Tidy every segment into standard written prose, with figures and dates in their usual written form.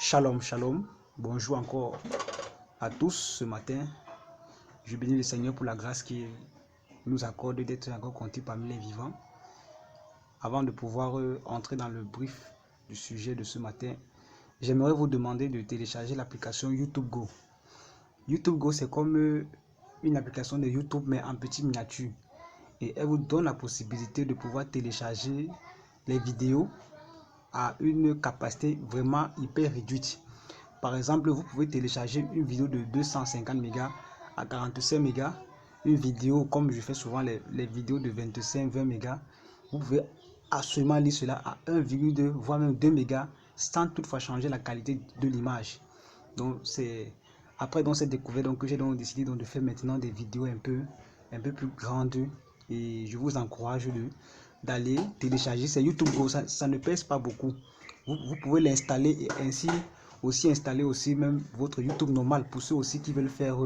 Shalom, shalom. Bonjour encore à tous ce matin. Je bénis le Seigneur pour la grâce qu'il nous accorde d'être encore comptés parmi les vivants. Avant de pouvoir entrer dans le brief du sujet de ce matin, j'aimerais vous demander de télécharger l'application YouTube Go. YouTube Go, c'est comme une application de YouTube, mais en petit miniature. Et elle vous donne la possibilité de pouvoir télécharger les vidéos à une capacité vraiment hyper réduite. Par exemple, vous pouvez télécharger une vidéo de 250 mégas à 45 mégas, une vidéo comme je fais souvent les vidéos de 25-20 mégas. Vous pouvez absolument lire cela à 1,2 voire même 2 mégas sans toutefois changer la qualité de l'image. Donc c'est après cette découverte que j'ai décidé de faire maintenant des vidéos un peu plus grandes, et je vous encourage d'aller télécharger. C'est YouTube Go, ça ne pèse pas beaucoup. Vous pouvez l'installer et ainsi aussi installer aussi même votre YouTube normal. Pour ceux aussi qui veulent faire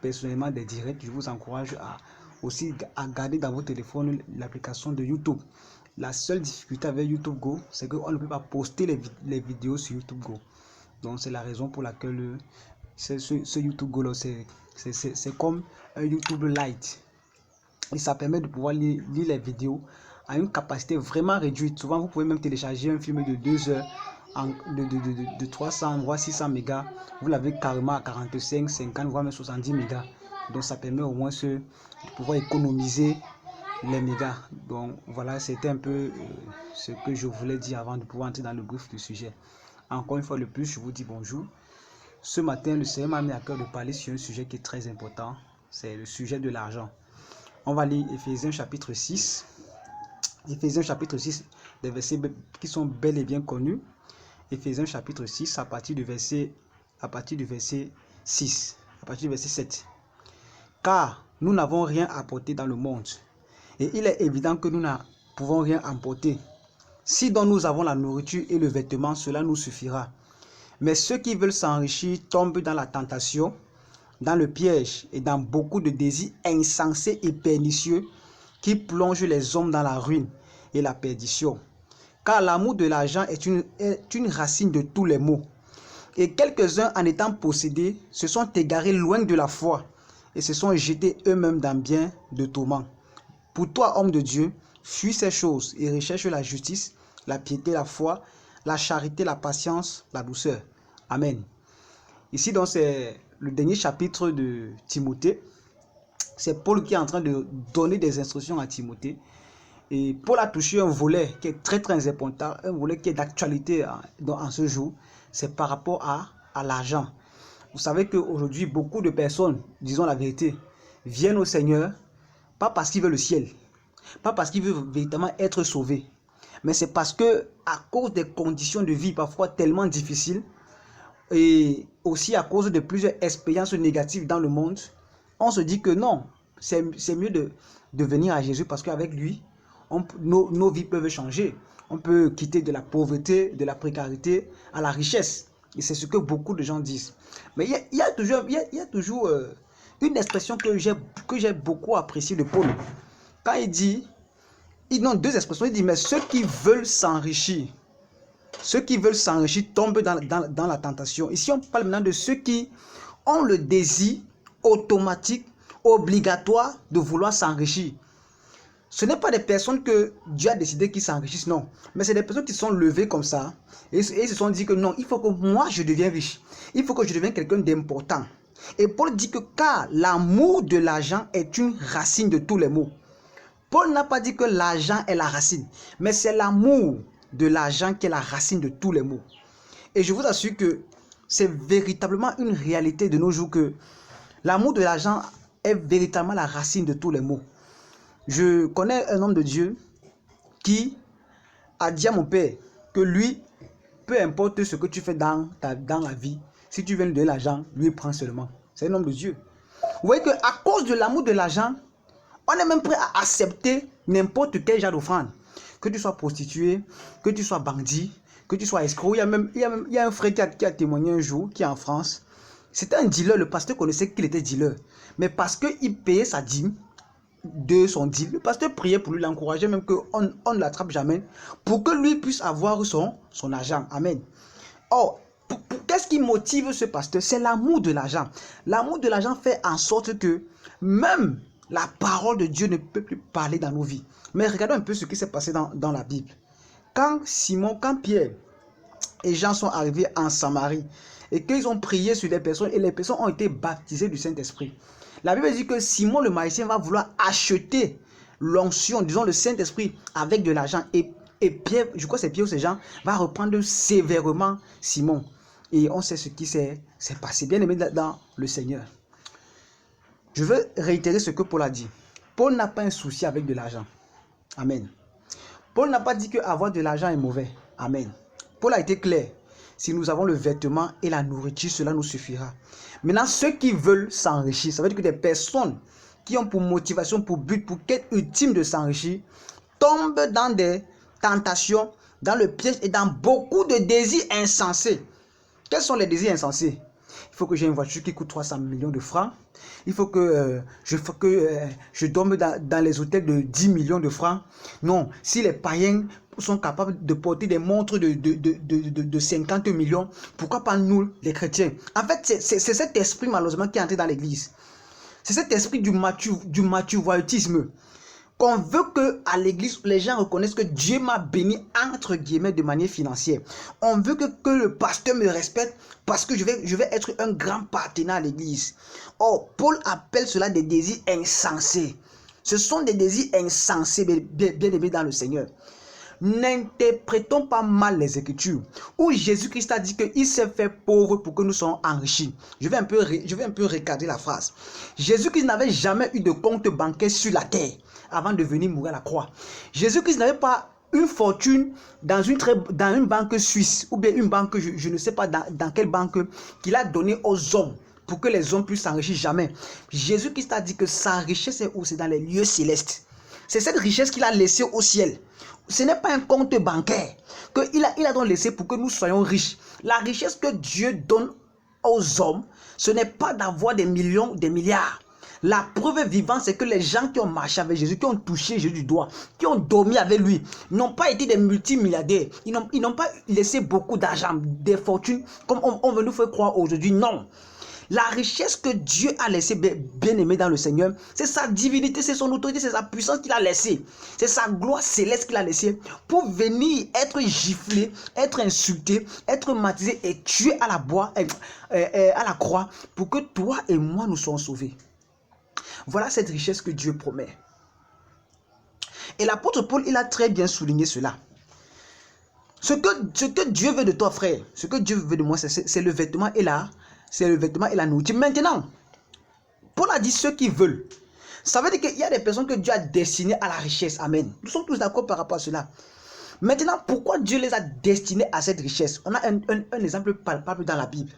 personnellement des directs, je vous encourage à garder dans votre téléphone l'application de YouTube. La seule difficulté avec YouTube Go, c'est qu'on ne peut pas poster les vidéos sur YouTube Go. Donc c'est la raison pour laquelle ce YouTube Go là, c'est comme un YouTube Lite. Et ça permet de pouvoir lire les vidéos à une capacité vraiment réduite. Souvent, vous pouvez même télécharger un film de 2 heures de 300 voire 600 mégas. Vous l'avez carrément à 45, 50 voire même 70 mégas. Donc ça permet au moins de pouvoir économiser les mégas. Donc voilà, c'était un peu ce que je voulais dire avant de pouvoir entrer dans le brief du sujet. Encore une fois de plus, je vous dis bonjour. Ce matin, le Seigneur m'a mis à cœur de parler sur un sujet qui est très important. C'est le sujet de l'argent. On va lire Éphésiens chapitre 6. Éphésiens chapitre 6, des versets qui sont bel et bien connus. Éphésiens chapitre 6 à partir du verset 6, à partir du verset 7. Car nous n'avons rien apporté dans le monde, et il est évident que nous ne pouvons rien emporter. Si donc nous avons la nourriture et le vêtement, cela nous suffira. Mais ceux qui veulent s'enrichir tombent dans la tentation, dans le piège et dans beaucoup de désirs insensés et pernicieux qui plongent les hommes dans la ruine et la perdition. Car l'amour de l'argent est une racine de tous les maux. Et quelques-uns, en étant possédés, se sont égarés loin de la foi et se sont jetés eux-mêmes dans bien de tourments. Pour toi, homme de Dieu, fuis ces choses et recherche la justice, la piété, la foi, la charité, la patience, la douceur. Amen. Ici, donc, c'est le dernier chapitre de Timothée. C'est Paul qui est en train de donner des instructions à Timothée. Et Paul a touché un volet qui est très très important, un volet qui est d'actualité en ce jour. C'est par rapport à l'argent. Vous savez qu'aujourd'hui, beaucoup de personnes, disons la vérité, viennent au Seigneur, pas parce qu'ils veulent le ciel, pas parce qu'ils veulent véritablement être sauvés, mais c'est parce que à cause des conditions de vie parfois tellement difficiles, et aussi à cause de plusieurs expériences négatives dans le monde, on se dit que non, c'est mieux de venir à Jésus parce qu'avec lui, nos vies peuvent changer. On peut quitter de la pauvreté, de la précarité à la richesse. Et c'est ce que beaucoup de gens disent. Mais il y a toujours une expression que j'ai beaucoup appréciée de Paul. Quand il dit, il donne deux expressions. Il dit, mais ceux qui veulent s'enrichir tombent dans la tentation. Ici, on parle maintenant de ceux qui ont le désir automatique, obligatoire de vouloir s'enrichir. Ce n'est pas des personnes que Dieu a décidé qu'ils s'enrichissent, non. Mais c'est des personnes qui sont levées comme ça et se sont dit que non, il faut que moi je devienne riche. Il faut que je devienne quelqu'un d'important. Et Paul dit que car l'amour de l'argent est une racine de tous les maux. Paul n'a pas dit que l'argent est la racine, mais c'est l'amour de l'argent qui est la racine de tous les maux. Et je vous assure que c'est véritablement une réalité de nos jours que l'amour de l'argent est véritablement la racine de tous les maux. Je connais un homme de Dieu qui a dit à mon père que lui, peu importe ce que tu fais dans la vie, si tu viens lui donner l'argent, lui prend seulement. C'est un homme de Dieu. Vous voyez qu'à cause de l'amour de l'argent, on est même prêt à accepter n'importe quel genre d'offrande. Que tu sois prostituée, que tu sois bandit, que tu sois escroc. Il y a un frère qui a témoigné un jour, qui est en France. C'était un dealer, le pasteur connaissait qu'il était dealer. Mais parce qu'il payait sa dîme de son deal, le pasteur priait pour lui, l'encourageait même qu'on ne l'attrape jamais, pour que lui puisse avoir son argent. Amen. Or, Qu'est-ce qui motive ce pasteur? C'est l'amour de l'argent. L'amour de l'argent fait en sorte que même la parole de Dieu ne peut plus parler dans nos vies. Mais regardons un peu ce qui s'est passé dans la Bible. Quand Pierre et Jean sont arrivés en Samarie et qu'ils ont prié sur les personnes et les personnes ont été baptisées du Saint-Esprit. La Bible dit que Simon le magicien va vouloir acheter l'onction, disons le Saint-Esprit avec de l'argent. Et Pierre, je crois que c'est Pierre ou c'est Jean, va reprendre sévèrement Simon. Et on sait ce qui s'est passé. Bien aimé dans le Seigneur. Je veux réitérer ce que Paul a dit. Paul n'a pas un souci avec de l'argent. Amen. Paul n'a pas dit que avoir de l'argent est mauvais. Amen. Paul a été clair. Si nous avons le vêtement et la nourriture, cela nous suffira. Maintenant, ceux qui veulent s'enrichir, ça veut dire que des personnes qui ont pour motivation, pour but, pour quête ultime de s'enrichir, tombent dans des tentations, dans le piège et dans beaucoup de désirs insensés. Quels sont les désirs insensés? Il faut que j'ai une voiture qui coûte 300 millions de francs. Il faut que je dorme dans les hôtels de 10 millions de francs. Non, si les païens sont capables de porter des montres de 50 millions, pourquoi pas nous, les chrétiens? En fait, c'est cet esprit malheureusement qui est entré dans l'église. C'est cet esprit du matuvoitisme. Qu'on veut qu'à l'église, les gens reconnaissent que Dieu m'a béni entre guillemets de manière financière. On veut que le pasteur me respecte parce que je vais être un grand partenaire à l'église. Or, Paul appelle cela des désirs insensés. Ce sont des désirs insensés, bien aimés dans le Seigneur. N'interprétons pas mal les Écritures, où Jésus-Christ a dit qu'il s'est fait pauvre pour que nous soyons enrichis. Je vais un peu recadrer la phrase. Jésus-Christ n'avait jamais eu de compte bancaire sur la terre avant de venir mourir à la croix. Jésus-Christ n'avait pas une fortune dans une banque suisse ou bien une banque, je ne sais pas dans quelle banque, qu'il a donné aux hommes pour que les hommes puissent s'enrichir. Jamais. Jésus-Christ a dit que sa richesse est où? C'est dans les lieux célestes. C'est cette richesse qu'il a laissée au ciel. Ce n'est pas un compte bancaire qu'il a donc laissé pour que nous soyons riches. La richesse que Dieu donne aux hommes, ce n'est pas d'avoir des millions, des milliards. La preuve vivante, c'est que les gens qui ont marché avec Jésus, qui ont touché Jésus du doigt, qui ont dormi avec lui, n'ont pas été des multimilliardaires. Ils n'ont pas laissé beaucoup d'argent, des fortunes, comme on veut nous faire croire aujourd'hui. Non. La richesse que Dieu a laissée, bien aimé dans le Seigneur, c'est sa divinité, c'est son autorité, c'est sa puissance qu'il a laissée. C'est sa gloire céleste qu'il a laissée pour venir être giflé, être insulté, être martyrisé et tué à la croix pour que toi et moi nous soyons sauvés. Voilà cette richesse que Dieu promet. Et l'apôtre Paul, il a très bien souligné cela. Ce que Dieu veut de toi, frère, ce que Dieu veut de moi, c'est le vêtement et la nourriture. Maintenant, Paul a dit ceux qui veulent. Ça veut dire qu'il y a des personnes que Dieu a destinées à la richesse. Amen. Nous sommes tous d'accord par rapport à cela. Maintenant, pourquoi Dieu les a destinés à cette richesse? On a un exemple palpable dans la Bible.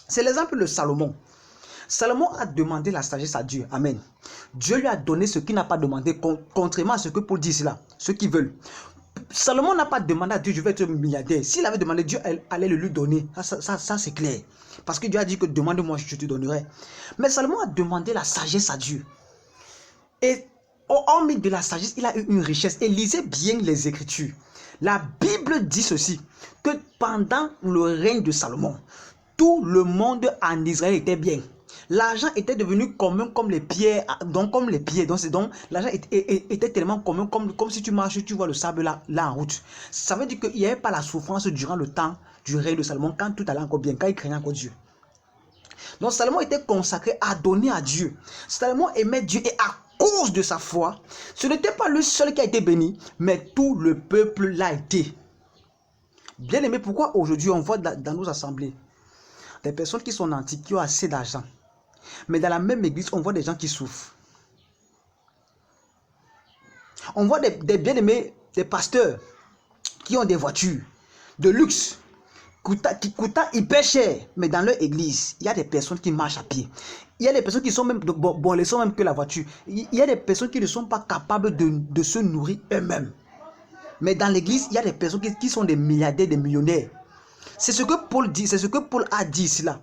C'est l'exemple de Salomon. Salomon a demandé la sagesse à Dieu. Amen. Dieu lui a donné ce qu'il n'a pas demandé, contrairement à ce que Paul dit là. Ceux qui veulent. Salomon n'a pas demandé à Dieu, je vais être milliardaire. S'il avait demandé, Dieu allait le lui donner. Ça c'est clair. Parce que Dieu a dit que demande-moi, je te donnerai. Mais Salomon a demandé la sagesse à Dieu. Et hormis de la sagesse, il a eu une richesse. Et lisez bien les Écritures. La Bible dit ceci, que pendant le règne de Salomon, tout le monde en Israël était bien. L'argent était devenu commun comme les pierres, donc l'argent était tellement commun comme si tu marches, tu vois le sable là en route. Ça veut dire qu'il n'y avait pas la souffrance durant le temps du règne de Salomon, quand tout allait encore bien, quand il craignait encore Dieu. Donc Salomon était consacré à donner à Dieu. Salomon aimait Dieu et à cause de sa foi, ce n'était pas lui seul qui a été béni, mais tout le peuple l'a été. Bien aimé, pourquoi aujourd'hui on voit dans nos assemblées des personnes qui sont nantis, qui ont assez d'argent, mais dans la même église, on voit des gens qui souffrent. On voit des bien-aimés, des pasteurs qui ont des voitures de luxe, qui coûtent hyper cher, mais dans leur église, il y a des personnes qui marchent à pied. Il y a des personnes qui sont même, les sont même que la voiture. Il y a des personnes qui ne sont pas capables de se nourrir eux-mêmes. Mais dans l'église, il y a des personnes qui sont des milliardaires, des millionnaires. C'est ce que Paul dit, c'est ce que Paul a dit cela.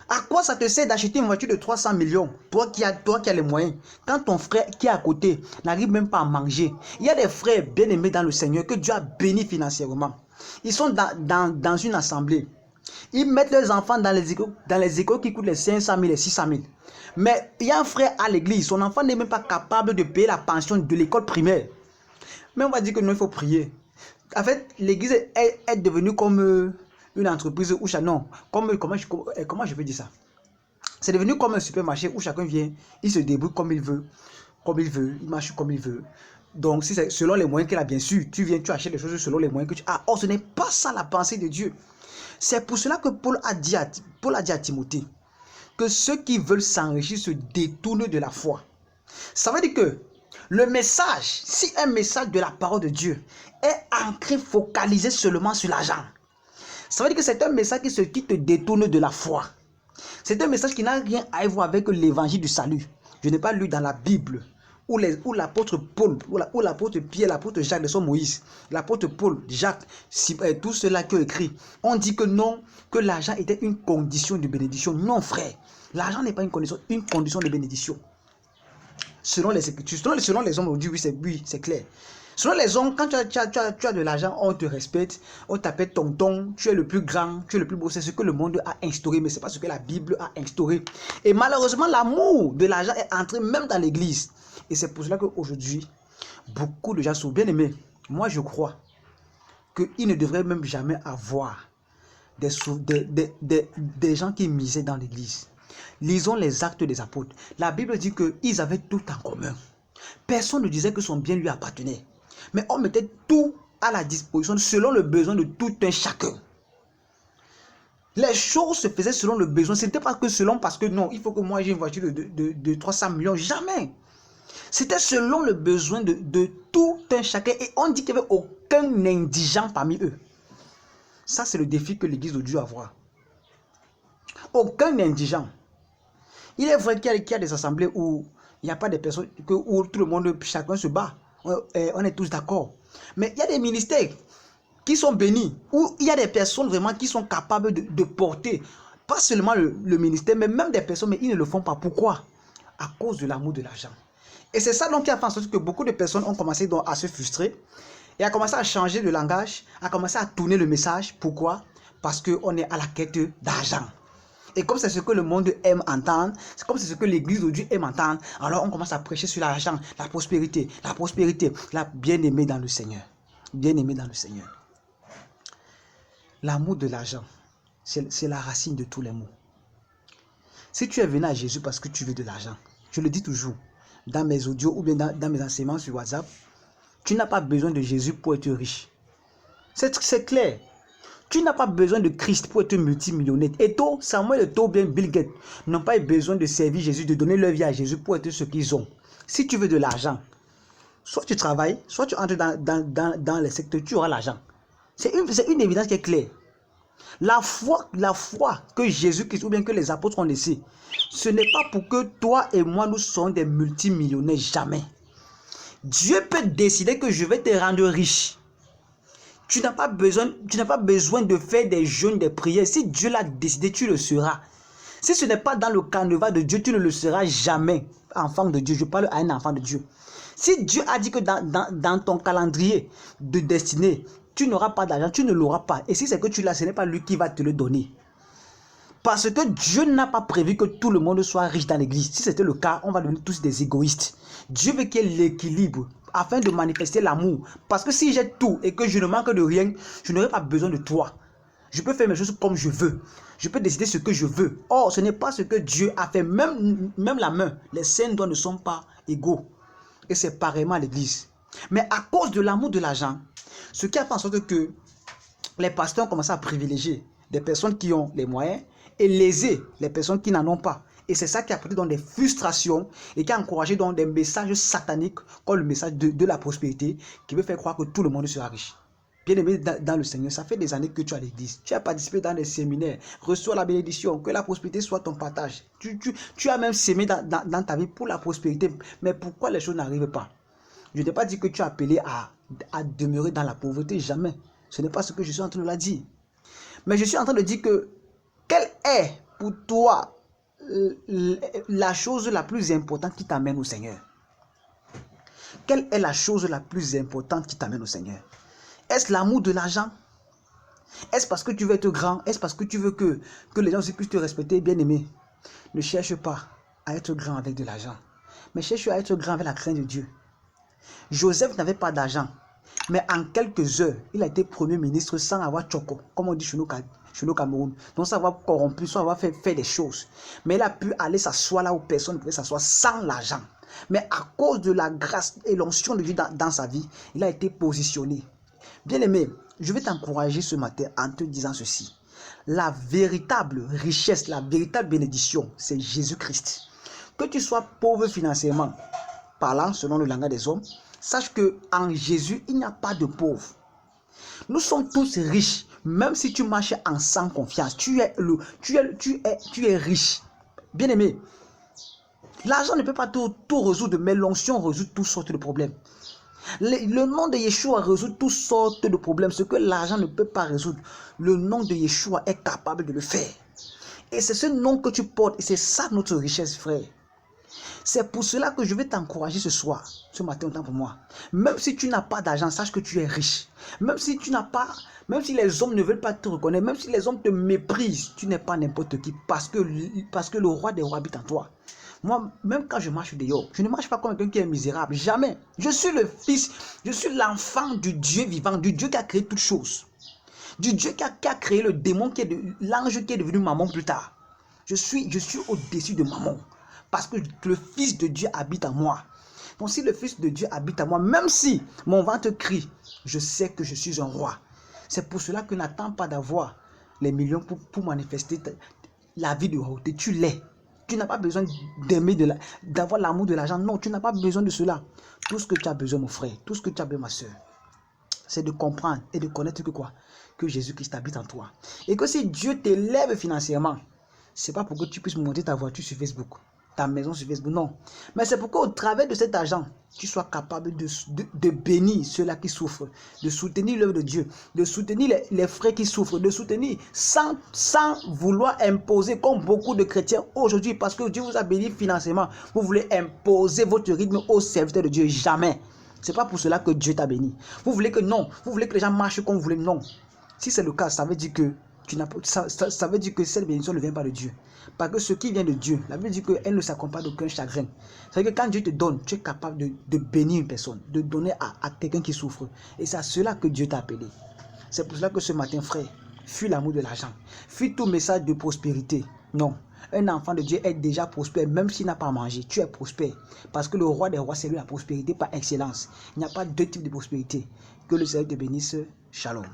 À quoi ça te sert d'acheter une voiture de 300 millions, toi qui as les moyens, quand ton frère qui est à côté n'arrive même pas à manger? Il y a des frères bien aimés dans le Seigneur que Dieu a bénis financièrement. Ils sont dans une assemblée. Ils mettent leurs enfants dans les écoles qui coûtent les 500 000 et 600 000. Mais il y a un frère à l'église, son enfant n'est même pas capable de payer la pension de l'école primaire. Mais on va dire que non, il faut prier. En fait, l'église est devenue comme une entreprise où non, comment je peux dire ça? C'est devenu comme un supermarché où chacun vient, il se débrouille comme il veut, il marche comme il veut. Donc, si c'est selon les moyens qu'il a, bien sûr, tu viens, tu achètes les choses selon les moyens que tu as. Or, ce n'est pas ça la pensée de Dieu. C'est pour cela que Paul a dit à Timothée que ceux qui veulent s'enrichir se détournent de la foi. Ça veut dire que le message, si un message de la parole de Dieu est ancré, focalisé seulement sur l'argent, ça veut dire que c'est un message qui te détourne de la foi. C'est un message qui n'a rien à voir avec l'évangile du salut. Je n'ai pas lu dans la Bible où l'apôtre Paul, où l'apôtre Pierre, l'apôtre Jacques, de son Moïse, l'apôtre Paul, Jacques, tous ceux-là qui ont écrit, on dit que non, que l'argent était une condition de bénédiction. Non, frère, l'argent n'est pas une condition de bénédiction. Selon les Écritures, selon les hommes aujourd'hui, oui, c'est clair. Selon les hommes, quand tu as de l'argent, on te respecte, on t'appelle tonton, tu es le plus grand, tu es le plus beau. C'est ce que le monde a instauré, mais ce n'est pas ce que la Bible a instauré. Et malheureusement, l'amour de l'argent est entré même dans l'église. Et c'est pour cela qu'aujourd'hui, beaucoup de gens sont bien aimés. Moi, je crois qu'ils ne devraient même jamais avoir des gens qui misaient dans l'église. Lisons les actes des apôtres. La Bible dit qu'ils avaient tout en commun. Personne ne disait que son bien lui appartenait. Mais on mettait tout à la disposition selon le besoin de tout un chacun. Les choses se faisaient selon le besoin. Ce n'était pas que selon parce que non, il faut que moi j'ai une voiture de 300 millions. Jamais. C'était selon le besoin de tout un chacun. Et on dit qu'il n'y avait aucun indigent parmi eux. Ça, c'est le défi que l'Église de Dieu a à avoir. Aucun indigent. Il est vrai qu'il y a des assemblées où il n'y a pas de personnes, où tout le monde, chacun se bat. On est tous d'accord. Mais il y a des ministères qui sont bénis, où il y a des personnes vraiment qui sont capables de porter, pas seulement le ministère, mais même des personnes, mais ils ne le font pas. Pourquoi? À cause de l'amour de l'argent. Et c'est ça donc qui a fait en sorte que beaucoup de personnes ont commencé donc à se frustrer et à commencer à changer de langage, à commencer à tourner le message. Pourquoi? Parce qu'on est à la quête d'argent. Et comme c'est ce que le monde aime entendre, c'est comme c'est ce que l'église de Dieu aime entendre, alors on commence à prêcher sur l'argent, la prospérité, la bien-aimée dans le Seigneur. Bien-aimée dans le Seigneur. L'amour de l'argent, c'est la racine de tous les maux. Si tu es venu à Jésus parce que tu veux de l'argent, je le dis toujours, dans mes audios ou bien dans mes enseignements sur WhatsApp, tu n'as pas besoin de Jésus pour être riche. C'est clair. Tu n'as pas besoin de Christ pour être multimillionnaire. Eto'o, Samuel Eto'o, bien Bill Gates n'ont pas eu besoin de servir Jésus, de donner leur vie à Jésus pour être ce qu'ils ont. Si tu veux de l'argent, soit tu travailles, soit tu entres dans les secteurs, tu auras l'argent. C'est une évidence qui est claire. La foi que Jésus-Christ ou bien que les apôtres ont laissé, ce n'est pas pour que toi et moi nous soyons des multimillionnaires, jamais. Dieu peut décider que je vais te rendre riche. Tu n'as pas besoin de faire des jeûnes, des prières. Si Dieu l'a décidé, tu le seras. Si ce n'est pas dans le canevas de Dieu, tu ne le seras jamais. Enfant de Dieu, je parle à un enfant de Dieu. Si Dieu a dit que dans ton calendrier de destinée, tu n'auras pas d'argent, tu ne l'auras pas. Et si c'est que tu l'as, ce n'est pas lui qui va te le donner. Parce que Dieu n'a pas prévu que tout le monde soit riche dans l'église. Si c'était le cas, on va devenir tous des égoïstes. Dieu veut qu'il y ait l'équilibre afin de manifester l'amour. Parce que si j'ai tout et que je ne manque de rien, je n'aurai pas besoin de toi. Je peux faire mes choses comme je veux. Je peux décider ce que je veux. Or, ce n'est pas ce que Dieu a fait. Même la main, les saints doigts ne sont pas égaux. Et c'est pareillement à l'église. Mais à cause de l'amour de l'argent, ce qui a fait en sorte que les pasteurs ont commencé à privilégier des personnes qui ont les moyens et léser les personnes qui n'en ont pas. Et c'est ça qui a porté dans des frustrations et qui a encouragé dans des messages sataniques comme le message de la prospérité qui veut faire croire que tout le monde sera riche. Bien aimé dans le Seigneur, ça fait des années que tu es à l'église. Tu as participé dans des séminaires, reçois la bénédiction, que la prospérité soit ton partage. Tu as même sémé dans ta vie pour la prospérité. Mais pourquoi les choses n'arrivent pas? Je n'ai pas dit que tu es appelé à demeurer dans la pauvreté, jamais. Ce n'est pas ce que je suis en train de dire. Mais je suis en train de dire que quelle est pour toi la chose la plus importante qui t'amène au Seigneur? Quelle est la chose la plus importante qui t'amène au Seigneur? Est-ce l'amour de l'argent? Est-ce parce que tu veux être grand? Est-ce parce que tu veux que les gens aussi puissent te respecter, bien-aimé? Ne cherche pas à être grand avec de l'argent, mais cherche à être grand avec la crainte de Dieu. Joseph n'avait pas d'argent, mais en quelques heures, il a été premier ministre sans avoir choco, comme on dit chez nous Cameroun, non sans avoir corrompu, sans avoir fait des choses. Mais il a pu aller s'asseoir là où personne ne pouvait s'asseoir sans l'argent. Mais à cause de la grâce et l'onction de Dieu dans sa vie, il a été positionné. Bien-aimé, je vais t'encourager ce matin en te disant ceci. La véritable richesse, la véritable bénédiction, c'est Jésus-Christ. Que tu sois pauvre financièrement, parlant selon le langage des hommes, sache qu'en Jésus, il n'y a pas de pauvre. Nous sommes tous riches, même si tu marches en sans confiance. Tu es riche. Bien-aimé, l'argent ne peut pas tout résoudre, mais l'onction résout toutes sortes de problèmes. Le nom de Yeshua résout toutes sortes de problèmes. Ce que l'argent ne peut pas résoudre, le nom de Yeshua est capable de le faire. Et c'est ce nom que tu portes, et c'est ça notre richesse, frère. C'est pour cela que je vais t'encourager ce soir, ce matin, autant pour moi. Même si tu n'as pas d'argent, sache que tu es riche. Même si les hommes ne veulent pas te reconnaître, même si les hommes te méprisent, tu n'es pas n'importe qui, parce que le roi des rois habite en toi. Moi, même quand je marche dehors, je ne marche pas comme quelqu'un qui est misérable. Jamais. Je suis le fils, je suis l'enfant du Dieu vivant, du Dieu qui a créé toutes choses. Du Dieu qui a créé le démon, l'ange qui est devenu maman plus tard. Je suis au-dessus de maman. Parce que le Fils de Dieu habite en moi. Donc si le Fils de Dieu habite en moi, même si mon ventre crie, je sais que je suis un roi. C'est pour cela que n'attends pas d'avoir les millions pour manifester la vie de royauté. Tu l'es. Tu n'as pas besoin d'avoir l'amour de l'argent. Non, tu n'as pas besoin de cela. Tout ce que tu as besoin, mon frère, tout ce que tu as besoin, ma soeur, c'est de comprendre et de connaître que quoi? Que Jésus-Christ habite en toi. Et que si Dieu t'élève financièrement, ce n'est pas pour que tu puisses monter ta voiture sur Facebook, ta maison sur Facebook, non. Mais c'est pour qu'au travers de cet argent, tu sois capable de bénir ceux-là qui souffrent, de soutenir l'œuvre de Dieu, de soutenir les frères qui souffrent, de soutenir sans vouloir imposer comme beaucoup de chrétiens aujourd'hui, parce que Dieu vous a béni financièrement, vous voulez imposer votre rythme aux serviteurs de Dieu. Jamais. Ce n'est pas pour cela que Dieu t'a béni. Vous voulez que non, vous voulez que les gens marchent comme vous voulez, non. Si c'est le cas, ça veut dire que ça veut dire que cette bénédiction ne vient pas de Dieu. Parce que ce qui vient de Dieu, la Bible dit qu'elle ne s'accompagne d'aucun chagrin. C'est-à-dire que quand Dieu te donne, tu es capable de bénir une personne, de donner à quelqu'un qui souffre. Et c'est à cela que Dieu t'a appelé. C'est pour cela que ce matin, frère, fuis l'amour de l'argent. Fuis tout message de prospérité. Non. Un enfant de Dieu est déjà prospère, même s'il n'a pas mangé. Tu es prospère. Parce que le roi des rois, c'est lui la prospérité par excellence. Il n'y a pas deux types de prospérité. Que le Seigneur te bénisse. Shalom.